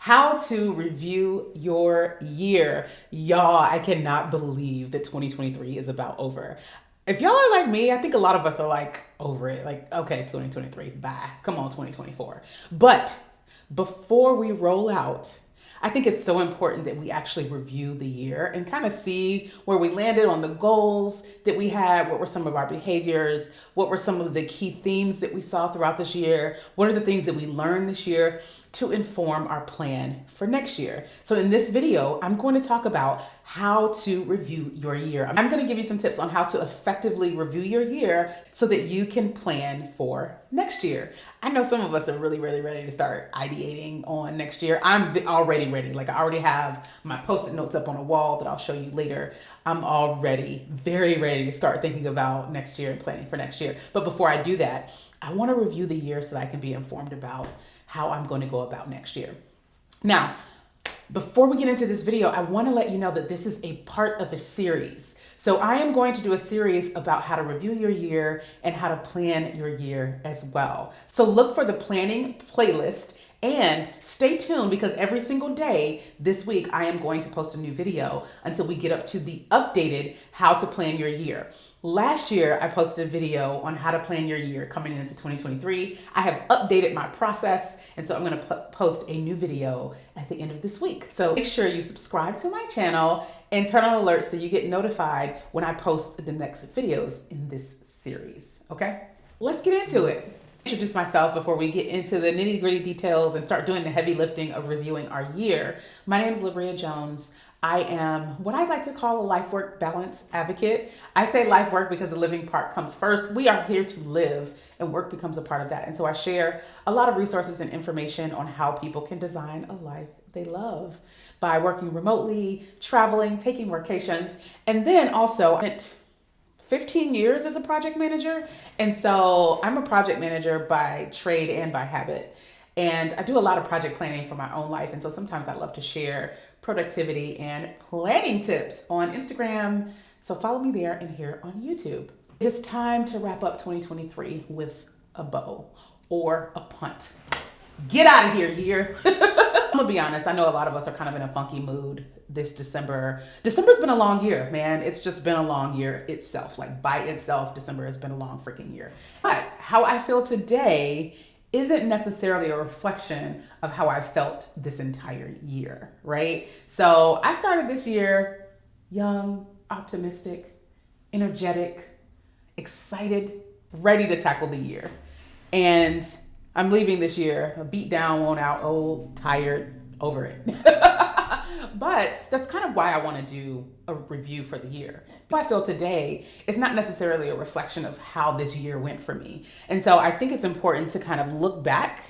How to review your year. Y'all, I cannot believe that 2023 is about over. If y'all are like me, I think a lot of us are like over it. Like, okay, 2023, bye. Come on, 2024. But before we roll out, I think it's so important that we actually review the year and kind of see where we landed on the goals that we had, what were some of our behaviors, what were some of the key themes that we saw throughout this year, what are the things that we learned this year to inform our plan for next year. So in this video, I'm going to talk about how to review your year. I'm going to give you some tips on how to effectively review your year so that you can plan for next year. I know some of us are really ready to start ideating on next year. I'm already ready. Like, I already have my post-it notes up on a wall that I'll show you later. I'm already very ready to start thinking about next year and planning for next year. But before I do that, I want to review the year so that I can be informed about how I'm going to go about next year. Now, before we get into this video, I want to let you know that this is a part of a series. So I am going to do a series about how to review your year and how to plan your year as well. So look for the planning playlist and stay tuned, because every single day this week I am going to post a new video until we get up to the updated how to plan your year. Last year, I posted a video on how to plan your year coming into 2023. I have updated my process, and so I'm going to post a new video at the end of this week. So make sure you subscribe to my channel and turn on alerts so you get notified when I post the next videos in this series, okay? Let's get into it. Introduce myself before we get into the nitty-gritty details and start doing the heavy lifting of reviewing our year. My name is Labria Jones. I am what I like to call a life-work balance advocate. I say life-work because the living part comes first. We are here to live, and work becomes a part of that. And so I share a lot of resources and information on how people can design a life they love by working remotely, traveling, taking workations, and then also I spent 15 years as a project manager. And so I'm a project manager by trade and by habit. And I do a lot of project planning for my own life. And so sometimes I love to share productivity and planning tips on Instagram. So follow me there and here on YouTube. It is time to wrap up 2023 with a bow or a punt. Get out of here, year. I'm gonna be honest, I know a lot of us are kind of in a funky mood this December. December's been a long year, man. It's just been a long year itself. Like, by itself, December has been a long freaking year. But how I feel today isn't necessarily a reflection of how I felt this entire year, right? So I started this year young, optimistic, energetic, excited, ready to tackle the year. And I'm leaving this year beat down, worn out, old, tired, over it. But that's kind of why I want to do a review for the year. What I feel today is not necessarily a reflection of how this year went for me. And so I think it's important to kind of look back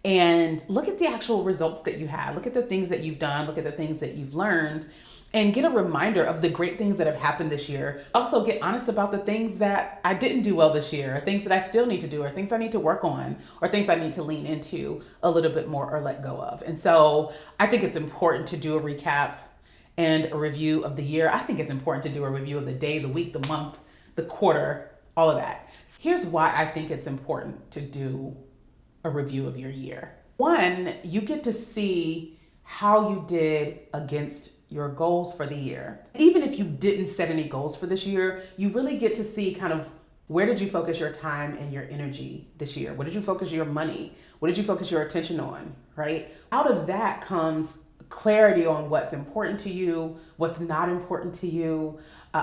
and look at the actual results that you had. Look at the things that you've done, look at the things that you've learned, and get a reminder of the great things that have happened this year. Also get honest about the things that I didn't do well this year, or things that I still need to do, or things I need to work on, or things I need to lean into a little bit more or let go of. And so I think it's important to do a recap and a review of the year. I think it's important to do a review of the day, the week, the month, the quarter, all of that. Here's why I think it's important to do a review of your year. One, you get to see how you did against your goals for the year. Even if you didn't set any goals for this year, you really get to see kind of where did you focus your time and your energy this year? What did you focus your money? What did you focus your attention on, right? Out of that comes clarity on what's important to you, what's not important to you,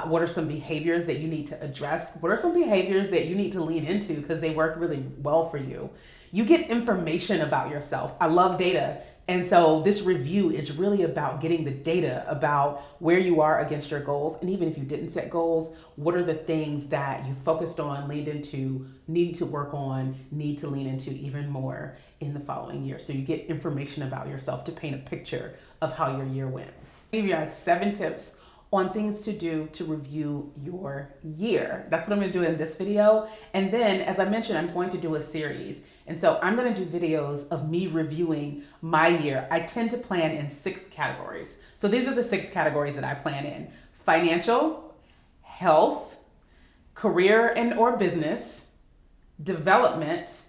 what are some behaviors that you need to address, what are some behaviors that you need to lean into because they work really well for you. You get information about yourself. I love data. And so this review is really about getting the data about where you are against your goals. And even if you didn't set goals, what are the things that you focused on, leaned into, need to work on, need to lean into even more in the following year. So you get information about yourself to paint a picture of how your year went. I'll give you guys 7 tips on things to do to review your year. That's what I'm gonna do in this video. And then, as I mentioned, I'm going to do a series. And so I'm gonna do videos of me reviewing my year. I tend to plan in 6 categories. So these are the 6 categories that I plan in: financial, health, career and or business, development,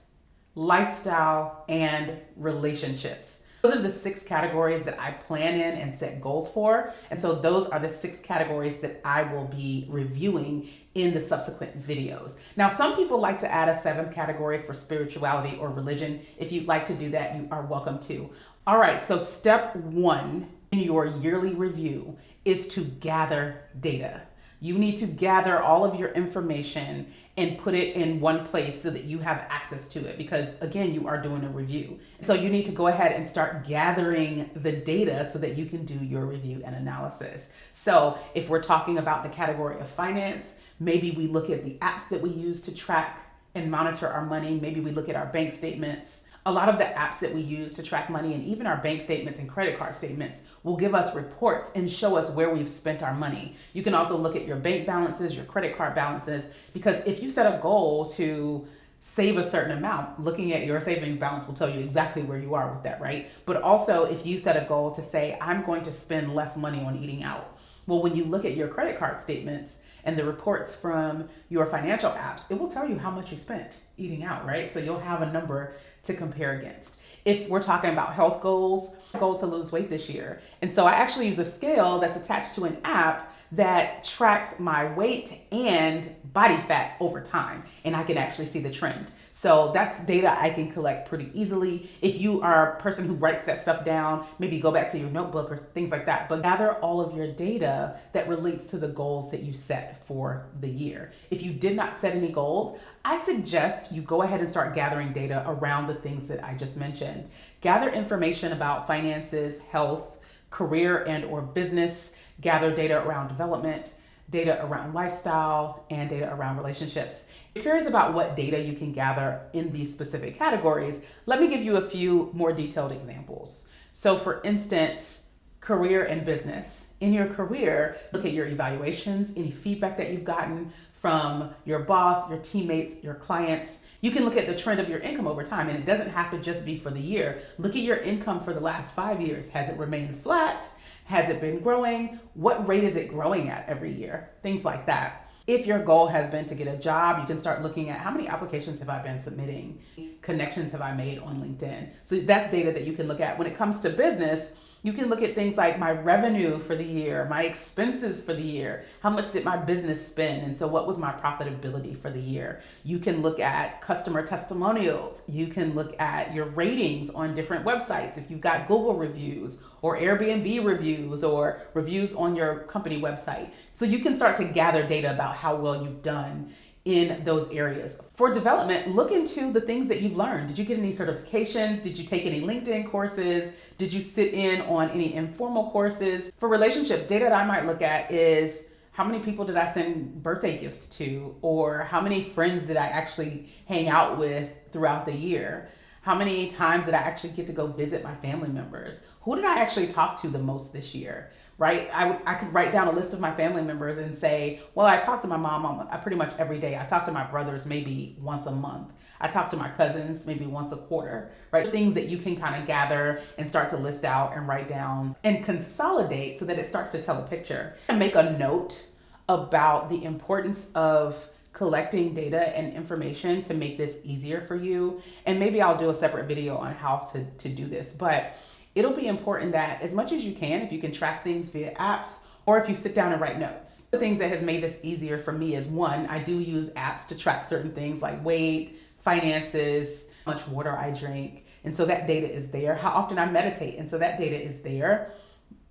lifestyle, and relationships. Those are the 6 categories that I plan in and set goals for. And so those are the 6 categories that I will be reviewing in the subsequent videos. Now, some people like to add a 7th category for spirituality or religion. If you'd like to do that, you are welcome to. All right, so step 1 in your yearly review is to gather data. You need to gather all of your information and put it in one place so that you have access to it, because again, you are doing a review. So you need to go ahead and start gathering the data so that you can do your review and analysis. So if we're talking about the category of finance, maybe we look at the apps that we use to track and monitor our money. Maybe we look at our bank statements. A lot of the apps that we use to track money and even our bank statements and credit card statements will give us reports and show us where we've spent our money. You can also look at your bank balances, your credit card balances, because if you set a goal to save a certain amount, looking at your savings balance will tell you exactly where you are with that, right? But also if you set a goal to say, I'm going to spend less money on eating out. Well, when you look at your credit card statements and the reports from your financial apps, it will tell you how much you spent eating out, right? So you'll have a number to compare against. If we're talking about health goals, goal to lose weight this year. And so I actually use a scale that's attached to an app that tracks my weight and body fat over time, and I can actually see the trend. So that's data I can collect pretty easily. If you are a person who writes that stuff down, maybe go back to your notebook or things like that, but gather all of your data that relates to the goals that you set for the year. If you did not set any goals, I suggest you go ahead and start gathering data around the things that I just mentioned. Gather information about finances, health, career and or business. Gather data around development, data around lifestyle, and data around relationships. If you're curious about what data you can gather in these specific categories, let me give you a few more detailed examples. So for instance, career and business. In your career, look at your evaluations, any feedback that you've gotten from your boss, your teammates, your clients. You can look at the trend of your income over time, and it doesn't have to just be for the year. Look at your income for the last 5 years. Has it remained flat? Has it been growing? What rate is it growing at every year? Things like that. If your goal has been to get a job, you can start looking at how many applications have I been submitting? Connections have I made on LinkedIn? So that's data that you can look at. When it comes to business, you can look at things like my revenue for the year, my expenses for the year, how much did my business spend, and so what was my profitability for the year. You can look at customer testimonials. You can look at your ratings on different websites. If you've got Google reviews or Airbnb reviews or reviews on your company website. So you can start to gather data about how well you've done in those areas. For development, look into the things that you've learned. Did you get any certifications? Did you take any LinkedIn courses? Did you sit in on any informal courses? For relationships, data that I might look at is how many people did I send birthday gifts to? Or how many friends did I actually hang out with throughout the year? How many times did I actually get to go visit my family members? Who did I actually talk to the most this year? Right? I could write down a list of my family members and say, well, I talk to my mom pretty much every day. I talk to my brothers maybe once a month. I talk to my cousins maybe once a quarter, right? Things that you can kind of gather and start to list out and write down and consolidate so that it starts to tell a picture. And make a note about the importance of collecting data and information to make this easier for you. And maybe I'll do a separate video on how to do this, but it'll be important that as much as you can, if you can track things via apps or if you sit down and write notes. The things that has made this easier for me is one, I do use apps to track certain things like weight, finances, how much water I drink. And so that data is there. How often I meditate. And so that data is there.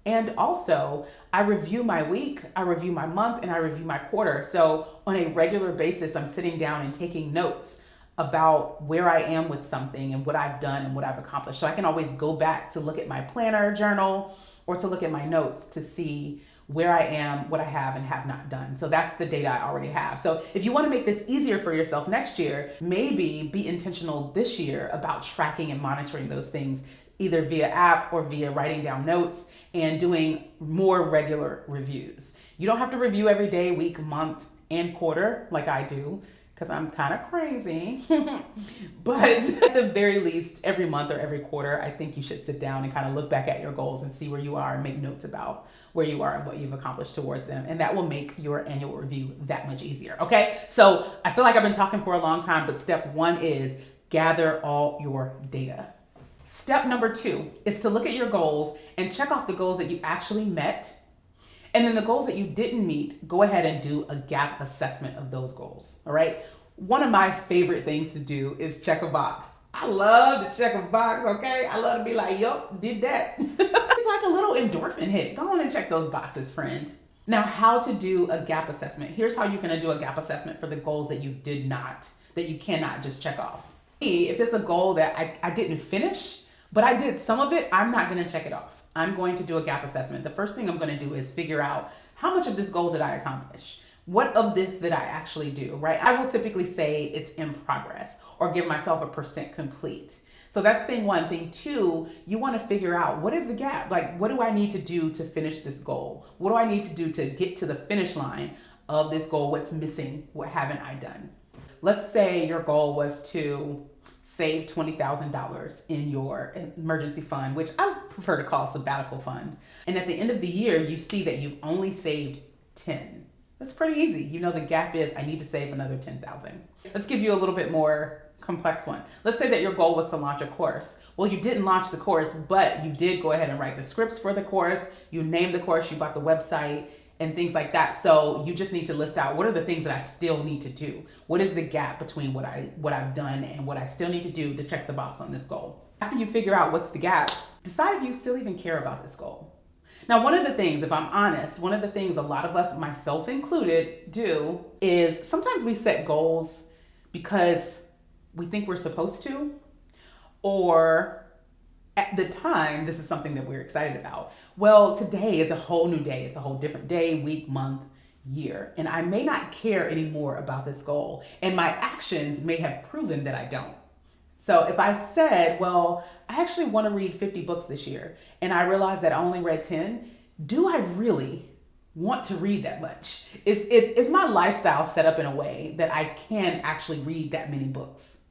And also I review my week, I review my month, and I review my quarter. So on a regular basis, I'm sitting down and taking notes about where I am with something and what I've done and what I've accomplished. So I can always go back to look at my planner journal or to look at my notes to see where I am, what I have and have not done. So that's the data I already have. So if you want to make this easier for yourself next year, maybe be intentional this year about tracking and monitoring those things, either via app or via writing down notes and doing more regular reviews. You don't have to review every day, week, month, and quarter like I do, because I'm kind of crazy. But at the very least, every month or every quarter, I think you should sit down and kind of look back at your goals and see where you are and make notes about where you are and what you've accomplished towards them. And that will make your annual review that much easier, okay? So I feel like I've been talking for a long time, but step one is gather all your data. Step number 2 is to look at your goals and check off the goals that you actually met. And then the goals that you didn't meet, go ahead and do a gap assessment of those goals. All right. One of my favorite things to do is check a box. I love to check a box, okay? I love to be like, yup, did that. It's like a little endorphin hit. Go on and check those boxes, friend. Now, how to do a gap assessment. Here's how you're gonna do a gap assessment for the goals that you did not, that you cannot just check off. If it's a goal that I didn't finish, but I did some of it, I'm not gonna check it off. I'm going to do a gap assessment. The first thing I'm gonna do is figure out how much of this goal did I accomplish? What of this did I actually do, right? I will typically say it's in progress or give myself a % complete. So that's thing 1. Thing 2, you want to figure out what is the gap? Like, what do I need to do to finish this goal? What do I need to do to get to the finish line of this goal? What's missing? What haven't I done? Let's say your goal was to save $20,000 in your emergency fund, which I prefer to call sabbatical fund. And at the end of the year, you see that you've only saved 10. That's pretty easy. You know, the gap is I need to save another 10,000. Let's give you a little bit more complex one. Let's say that your goal was to launch a course. Well, you didn't launch the course, but you did go ahead and write the scripts for the course. You named the course, you bought the website and things like that. So you just need to list out what are the things that I still need to do? What is the gap between what I've done and what I still need to do to check the box on this goal? After you figure out what's the gap, decide if you still even care about this goal. Now, one of the things, if I'm honest, one of the things a lot of us, myself included, do is sometimes we set goals because we think we're supposed to, or at the time, this is something that we're excited about. Well, today is a whole new day. It's a whole different day, week, month, year. And I may not care anymore about this goal. And my actions may have proven that I don't. So if I said, well, I actually want to read 50 books this year, and I realized that I only read 10, do I really want to read that much? Is my lifestyle set up in a way that I can actually read that many books?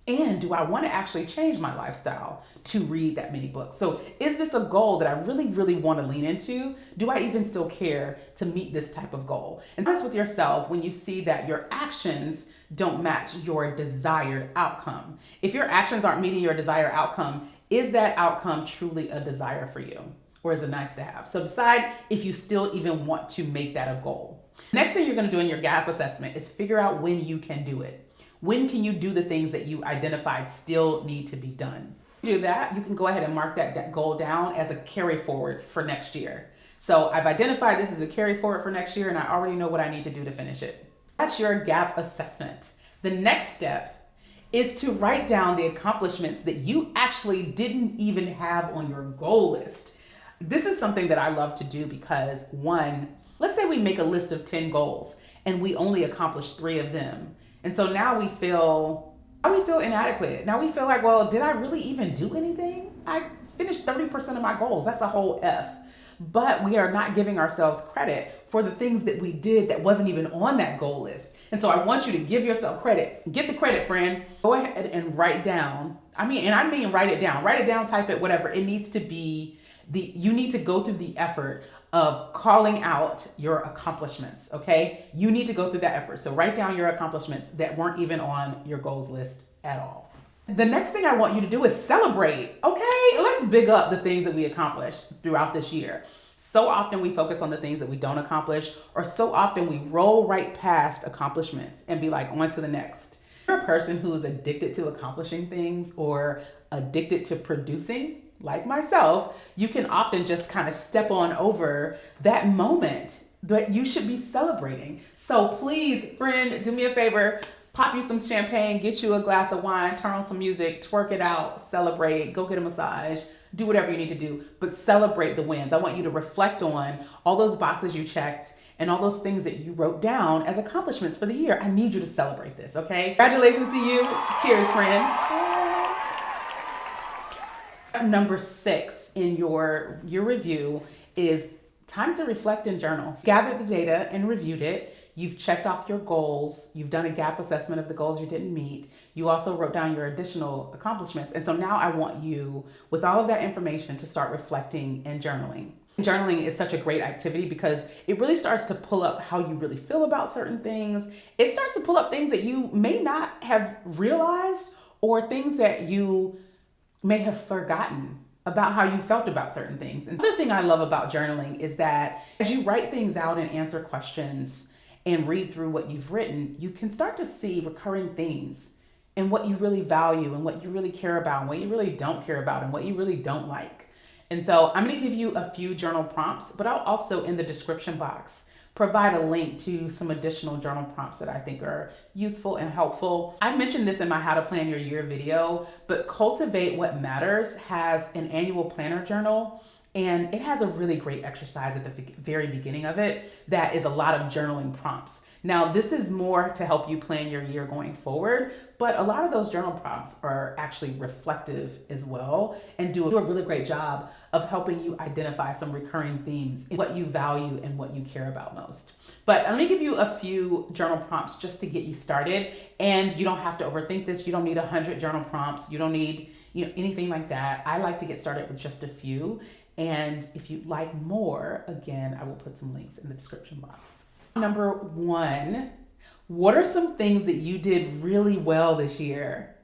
And do I want to actually change my lifestyle to read that many books? So is this a goal that I really, really want to lean into? Do I even still care to meet this type of goal? And that's with yourself when you see that your actions don't match your desired outcome. If your actions aren't meeting your desired outcome, is that outcome truly a desire for you? Or is it nice to have? So decide if you still even want to make that a goal. Next thing you're going to do in your gap assessment is figure out when you can do it. When can you do the things that you identified still need to be done? To do that, you can go ahead and mark that goal down as a carry forward for next year. So I've identified this as a carry forward for next year, and I already know what I need to do to finish it. That's your gap assessment. The next step is to write down the accomplishments that you actually didn't even have on your goal list. This is something that I love to do because, one, let's say we make a list of 10 goals and we only accomplish 3 of them. And so now we feel inadequate. Now we feel like, well, did I really even do anything? I finished 30% of my goals. That's a whole F. But we are not giving ourselves credit for the things that we did that wasn't even on that goal list. And so I want you to give yourself credit. Get the credit, friend. Go ahead and write down. I mean write it down. Write it down, type it, whatever. It needs to be you need to go through the effort of calling out your accomplishments, okay? You need to go through that effort. So write down your accomplishments that weren't even on your goals list at all. The next thing I want you to do is celebrate, okay? Let's big up the things that we accomplished throughout this year. So often we focus on the things that we don't accomplish, or so often we roll right past accomplishments and be like, on to the next. If you're a person who's addicted to accomplishing things or addicted to producing, like myself, you can often just kind of step on over that moment that you should be celebrating. So please, friend, do me a favor, pop you some champagne, get you a glass of wine, turn on some music, twerk it out, celebrate, go get a massage, do whatever you need to do, but celebrate the wins. I want you to reflect on all those boxes you checked and all those things that you wrote down as accomplishments for the year. I need you to celebrate this, okay? Congratulations to you. Cheers, friend. Number 6 in your review is time to reflect and journal. Gathered the data and reviewed it. You've checked off your goals. You've done a gap assessment of the goals you didn't meet. You also wrote down your additional accomplishments. And so now I want you, with all of that information, to start reflecting and journaling. Journaling is such a great activity because it really starts to pull up how you really feel about certain things. It starts to pull up things that you may not have realized or things that you may have forgotten about how you felt about certain things. And the other thing I love about journaling is that as you write things out and answer questions and read through what you've written, you can start to see recurring themes and what you really value and what you really care about and what you really don't care about and what you really don't like. And so I'm going to give you a few journal prompts, but I'll also in the description box provide a link to some additional journal prompts that I think are useful and helpful. I mentioned this in my How to Plan Your Year video, but Cultivate What Matters has an annual planner journal, and it has a really great exercise at the very beginning of it that is a lot of journaling prompts. Now, this is more to help you plan your year going forward, but a lot of those journal prompts are actually reflective as well and do a really great job of helping you identify some recurring themes in what you value and what you care about most. But let me give you a few journal prompts just to get you started. And you don't have to overthink this. You don't need 100 journal prompts. You don't need anything like that. I like to get started with just a few. And if you'd like more, again, I will put some links in the description box. Number 1, what are some things that you did really well this year?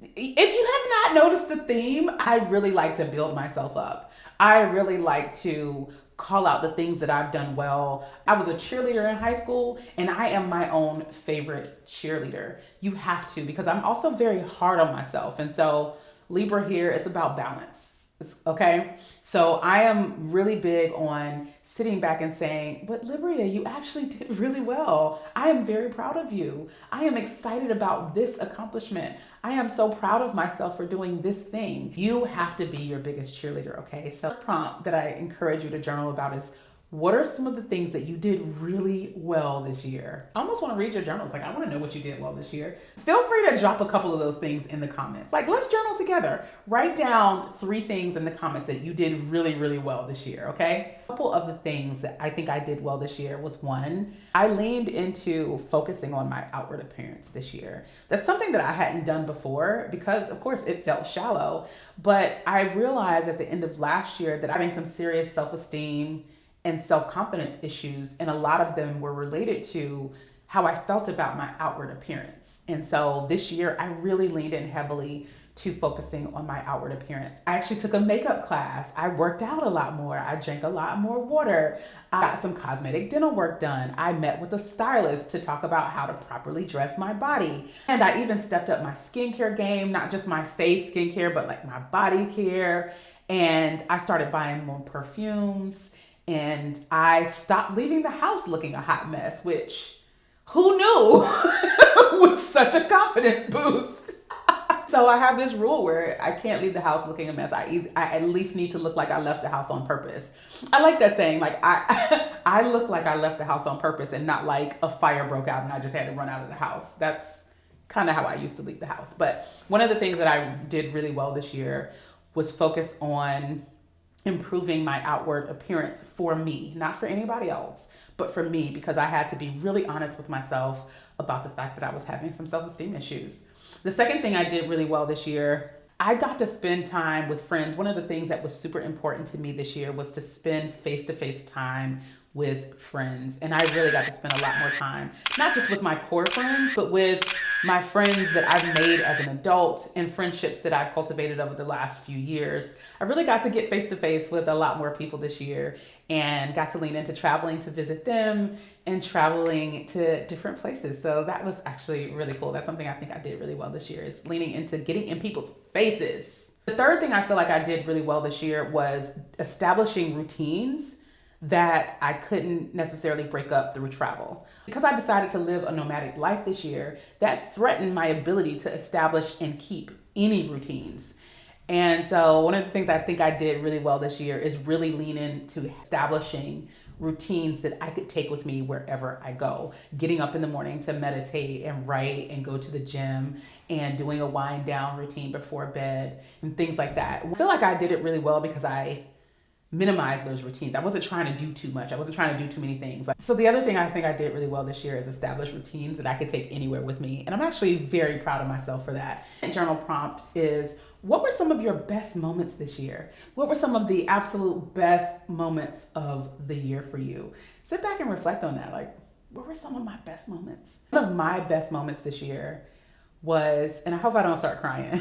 If you have not noticed the theme, I really like to build myself up. I really like to call out the things that I've done well. I was a cheerleader in high school, and I am my own favorite cheerleader. You have to, because I'm also very hard on myself. And so Libra here, it's about balance. Okay, so I am really big on sitting back and saying, but Libria, you actually did really well. I am very proud of you. I am excited about this accomplishment. I am so proud of myself for doing this thing. You have to be your biggest cheerleader, okay? So the prompt that I encourage you to journal about is, what are some of the things that you did really well this year? I almost want to read your journals. Like, I want to know what you did well this year. Feel free to drop a couple of those things in the comments. Like, let's journal together. Write down 3 things in the comments that you did really, really well this year, okay? A couple of the things that I think I did well this year was 1, I leaned into focusing on my outward appearance this year. That's something that I hadn't done before because, of course, it felt shallow. But I realized at the end of last year that I'm having some serious self-esteem and self-confidence issues, and a lot of them were related to how I felt about my outward appearance. And so this year I really leaned in heavily to focusing on my outward appearance. I actually took a makeup class. I worked out a lot more. I drank a lot more water. I got some cosmetic dental work done. I met with a stylist to talk about how to properly dress my body. And I even stepped up my skincare game, not just my face skincare, but like my body care. And I started buying more perfumes. And I stopped leaving the house looking a hot mess, which who knew was such a confidence boost. So I have this rule where I can't leave the house looking a mess. I at least need to look like I left the house on purpose. I like that saying, like I look like I left the house on purpose and not like a fire broke out and I just had to run out of the house. That's kind of how I used to leave the house. But one of the things that I did really well this year was focus on improving my outward appearance for me, not for anybody else, but for me, because I had to be really honest with myself about the fact that I was having some self-esteem issues. The second thing I did really well this year, I got to spend time with friends. One of the things that was super important to me this year was to spend face-to-face time with friends. And I really got to spend a lot more time, not just with my core friends, but with my friends that I've made as an adult and friendships that I've cultivated over the last few years. I really got to get face to face with a lot more people this year and got to lean into traveling to visit them and traveling to different places. So that was actually really cool. That's something I think I did really well this year, is leaning into getting in people's faces. The third thing I feel like I did really well this year was establishing routines that I couldn't necessarily break up through travel. Because I decided to live a nomadic life this year, that threatened my ability to establish and keep any routines. And so one of the things I think I did really well this year is really lean into establishing routines that I could take with me wherever I go. Getting up in the morning to meditate and write and go to the gym and doing a wind down routine before bed and things like that. I feel like I did it really well because I minimize those routines. I wasn't trying to do too much. I wasn't trying to do too many things. So the other thing I think I did really well this year is establish routines that I could take anywhere with me. And I'm actually very proud of myself for that. And journal prompt is, what were some of your best moments this year? What were some of the absolute best moments of the year for you? Sit back and reflect on that. Like, what were some of my best moments? One of my best moments this year was, and I hope I don't start crying,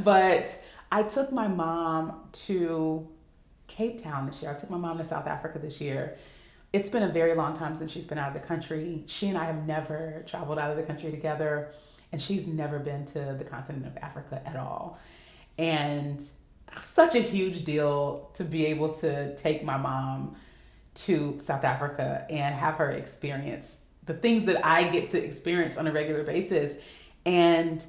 but I took my mom to Cape Town this year. I took my mom to South Africa this year. It's been a very long time since she's been out of the country. She and I have never traveled out of the country together, and she's never been to the continent of Africa at all. And such a huge deal to be able to take my mom to South Africa and have her experience the things that I get to experience on a regular basis. And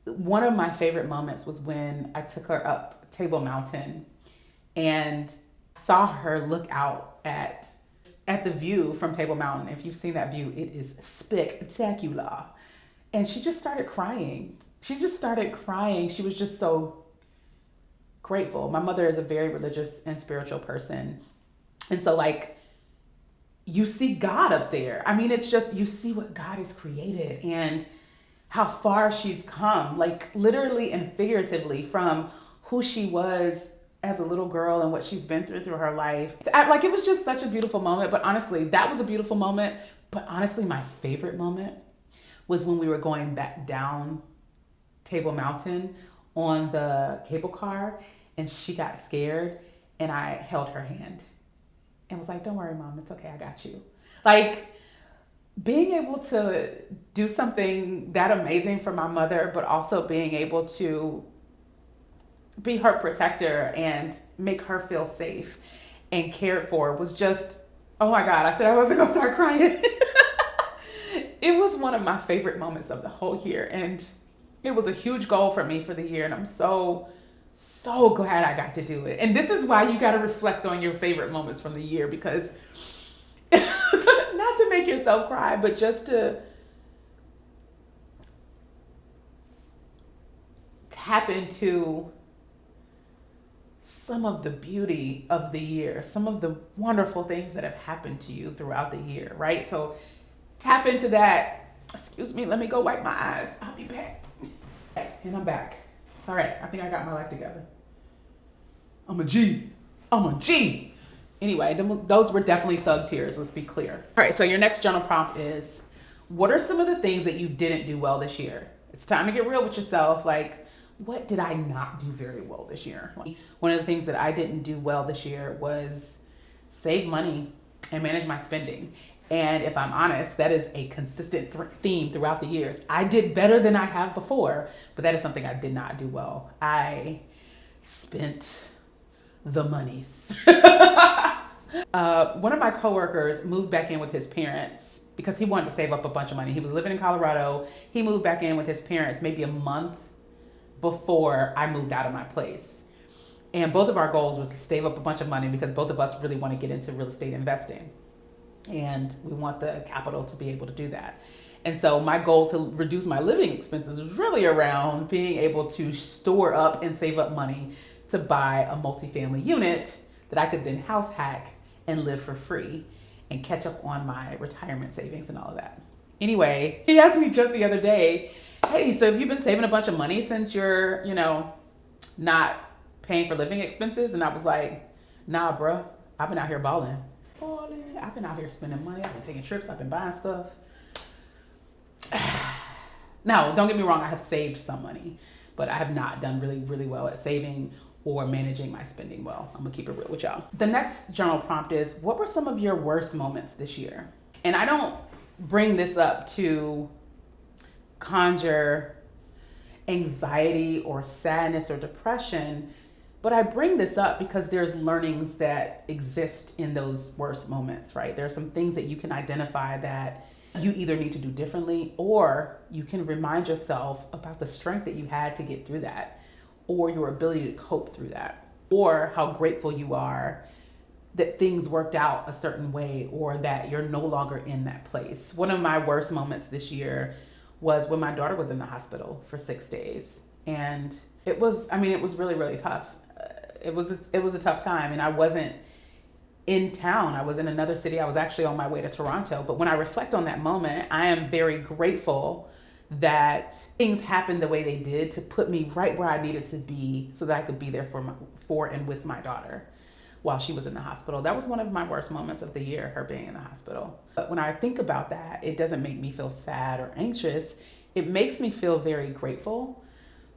one of my favorite moments was when I took her up Table Mountain and saw her look out at the view from Table Mountain. If you've seen that view, it is spectacular. And she just started crying. She just started crying. She was just so grateful. My mother is a very religious and spiritual person. And so like you see God up there. I mean, it's just, you see what God has created and how far she's come, like literally and figuratively from who she was as a little girl and what she's been through her life. Like it was just such a beautiful moment. But honestly, that was a beautiful moment. But honestly, my favorite moment was when we were going back down Table Mountain on the cable car and she got scared and I held her hand and was like, don't worry, Mom, it's okay, I got you. Like being able to do something that amazing for my mother, but also being able to be her protector and make her feel safe and cared for was just, oh my God, I said I wasn't gonna start crying. It was one of my favorite moments of the whole year. And it was a huge goal for me for the year. And I'm so glad I got to do it. And this is why you got to reflect on your favorite moments from the year, because not to make yourself cry, but just to tap into some of the beauty of the year, some of the wonderful things that have happened to you throughout the year, right? So tap into that. Excuse me, let me go wipe my eyes. I'll be back. And I'm back. All right, I think I got my life together. I'm a G. Anyway, those were definitely thug tears, let's be clear. All right, so your next journal prompt is, what are some of the things that you didn't do well this year? It's time to get real with yourself. Like, what did I not do very well this year? One of the things that I didn't do well this year was save money and manage my spending. And if I'm honest, that is a consistent theme throughout the years. I did better than I have before, but that is something I did not do well. I spent the monies. One of my coworkers moved back in with his parents because he wanted to save up a bunch of money. He was living in Colorado. He moved back in with his parents maybe a month before I moved out of my place. And both of our goals was to save up a bunch of money because both of us really want to get into real estate investing. And we want the capital to be able to do that. And so my goal to reduce my living expenses was really around being able to store up and save up money to buy a multifamily unit that I could then house hack and live for free and catch up on my retirement savings and all of that. Anyway, he asked me just the other day, hey, so have you been saving a bunch of money since you're, not paying for living expenses? And I was like, nah, bro, I've been out here balling. I've been out here spending money. I've been taking trips. I've been buying stuff. Now, don't get me wrong. I have saved some money, but I have not done really, really well at saving or managing my spending well. I'm gonna keep it real with y'all. The next journal prompt is, what were some of your worst moments this year? And I don't bring this up to conjure anxiety or sadness or depression, but I bring this up because there's learnings that exist in those worst moments, right? There are some things that you can identify that you either need to do differently, or you can remind yourself about the strength that you had to get through that, or your ability to cope through that, or how grateful you are that things worked out a certain way, or that you're no longer in that place. One of my worst moments this year was when my daughter was in the hospital for 6 days. And it was really, really tough. It was a tough time, and I wasn't in town. I was in another city. I was actually on my way to Toronto. But when I reflect on that moment, I am very grateful that things happened the way they did to put me right where I needed to be so that I could be there for and with my daughter while she was in the hospital. That was one of my worst moments of the year, her being in the hospital. But when I think about that, it doesn't make me feel sad or anxious. It makes me feel very grateful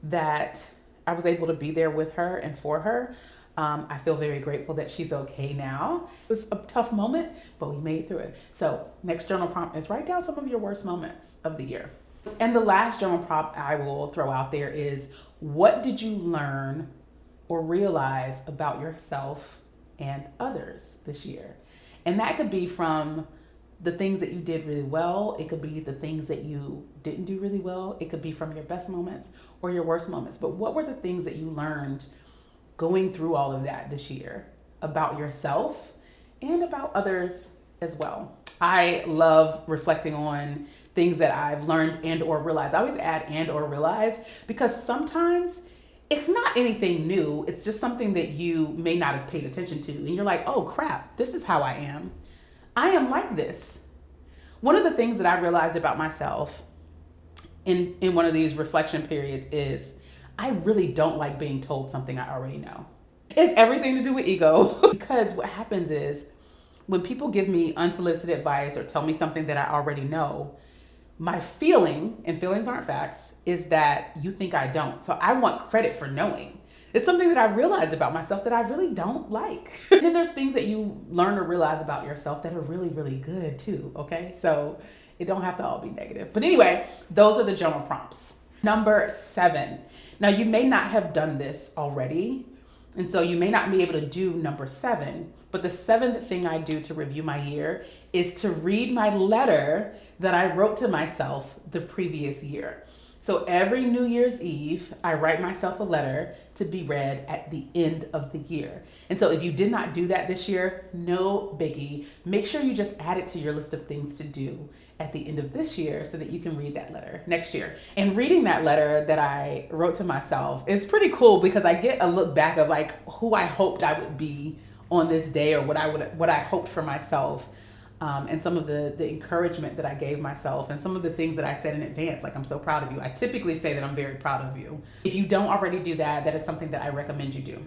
that I was able to be there with her and for her. I feel very grateful that she's okay now. It was a tough moment, but we made it through it. So next journal prompt is write down some of your worst moments of the year. And the last journal prompt I will throw out there is, what did you learn or realize about yourself and others this year? And that could be from the things that you did really well. It could be the things that you didn't do really well. It could be from your best moments or your worst moments. But what were the things that you learned going through all of that this year about yourself and about others as well? I love reflecting on things that I've learned and or realized. I always add and or realized because sometimes it's not anything new. It's just something that you may not have paid attention to. And you're like, oh crap, this is how I am. I am like this. One of the things that I realized about myself in one of these reflection periods is I really don't like being told something I already know. It's everything to do with ego. Because what happens is when people give me unsolicited advice or tell me something that I already know, my feeling, and feelings aren't facts, is that you think I don't. So I want credit for knowing. It's something that I realized about myself that I really don't like. And then there's things that you learn or realize about yourself that are really, really good too, okay? So it don't have to all be negative. But anyway, those are the journal prompts. Number 7. Now you may not have done this already, and so you may not be able to do number 7, but the 7th thing I do to review my year is to read my letter that I wrote to myself the previous year. So every New Year's Eve, I write myself a letter to be read at the end of the year. And so if you did not do that this year, no biggie. Make sure you just add it to your list of things to do at the end of this year so that you can read that letter next year. And reading that letter that I wrote to myself is pretty cool because I get a look back of like who I hoped I would be on this day or what I hoped for myself. And some of the encouragement that I gave myself and some of the things that I said in advance, like I'm so proud of you. I typically say that I'm very proud of you. If you don't already do that, that is something that I recommend you do.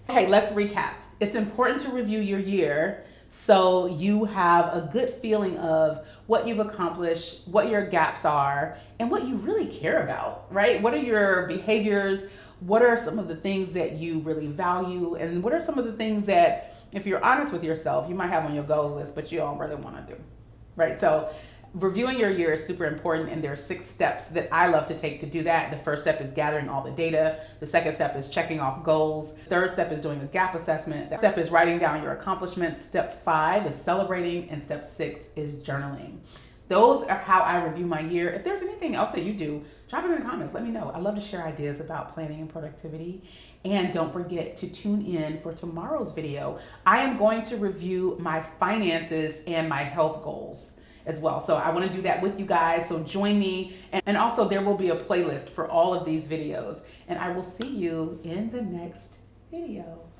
Okay, let's recap. It's important to review your year so you have a good feeling of what you've accomplished, what your gaps are, and what you really care about, right? What are your behaviors? What are some of the things that you really value? And what are some of the things that, if you're honest with yourself, you might have on your goals list, but you don't really want to do, right? So reviewing your year is super important, and there are 6 steps that I love to take to do that. The first step is gathering all the data. The second step is checking off goals. The third step is doing a gap assessment. The step is writing down your accomplishments. Step 5 is celebrating, and step 6 is journaling. Those are how I review my year. If there's anything else that you do, drop it in the comments. Let me know. I love to share ideas about planning and productivity. And don't forget to tune in for tomorrow's video. I am going to review my finances and my health goals as well. So I want to do that with you guys. So join me. And also there will be a playlist for all of these videos. And I will see you in the next video.